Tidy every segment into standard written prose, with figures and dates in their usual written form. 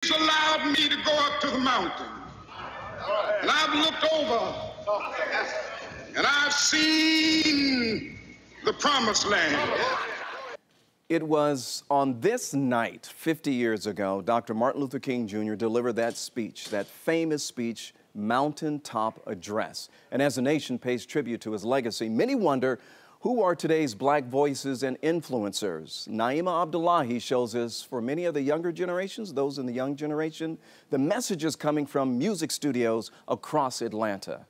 He's allowed me to go up to the mountain. And I've looked over and I've seen the promised land. It was on this night, 50 years ago, Dr. Martin Luther King Jr. delivered that speech, that famous speech, Mountaintop Address. And as the nation pays tribute to his legacy, many wonder who are today's black voices and influencers. Naima Abdullahi shows us for many of the younger generations, those in the young generation, the messages coming from music studios across Atlanta.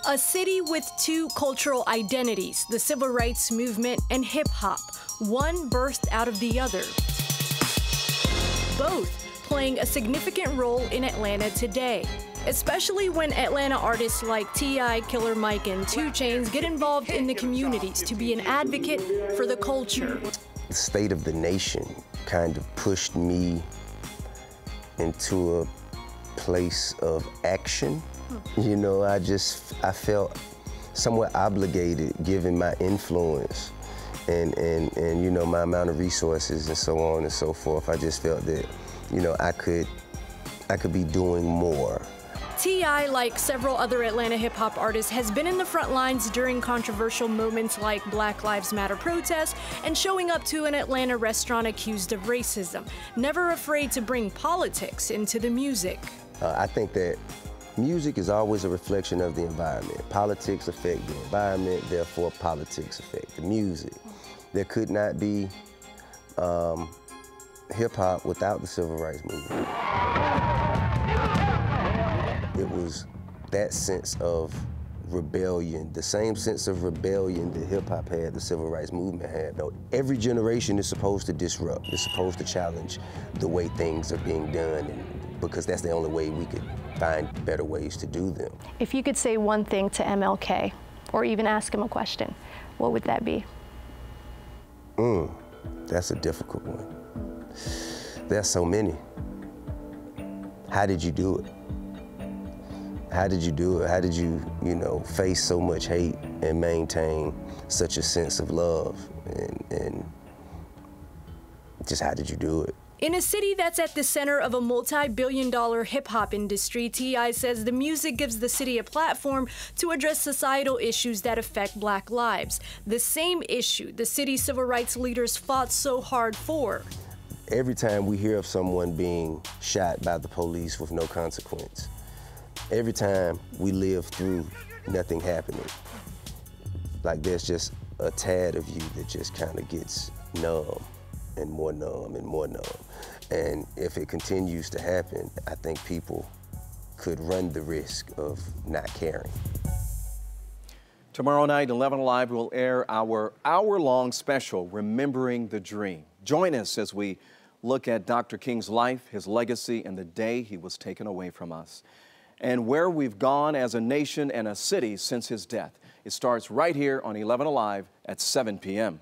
A city with two cultural identities, the civil rights movement and hip-hop, one birthed out of the other. Both playing a significant role in Atlanta today, especially when Atlanta artists like T.I., Killer Mike, and 2 Chainz get involved in the communities to be an advocate for the culture. The state of the nation kind of pushed me into a place of action. You know, I felt somewhat obligated given my influence and you know, my amount of resources and so on and so forth. I just felt that, you know, I could be doing more. T.I., like several other Atlanta hip-hop artists, has been in the front lines during controversial moments like Black Lives Matter protests and showing up to an Atlanta restaurant accused of racism, never afraid to bring politics into the music. I think that music is always a reflection of the environment. Politics affect the environment, therefore politics affect the music. There could not be hip-hop without the civil rights movement. It was that sense of rebellion, the same sense of rebellion that hip-hop had, the civil rights movement had. Though every generation is supposed to disrupt, is supposed to challenge the way things are being done, and because that's the only way we could find better ways to do them. If you could say one thing to MLK, or even ask him a question, what would that be? That's a difficult one. There's so many. How did you do it? How did you do it? How did you, you know, face so much hate and maintain such a sense of love? And just how did you do it? In a city that's at the center of a multi-billion-dollar hip-hop industry, T.I. says the music gives the city a platform to address societal issues that affect black lives. The same issue the city's civil rights leaders fought so hard for. Every time we hear of someone being shot by the police with no consequence, every time we live through nothing happening, like there's just a tad of you that just kind of gets numb and more numb and more numb. And if it continues to happen, I think people could run the risk of not caring. Tomorrow night, 11 Alive will air our hour-long special, Remembering the Dream. Join us as we look at Dr. King's life, his legacy, and the day he was taken away from us, and where we've gone as a nation and a city since his death. It starts right here on 11 Alive at 7 p.m.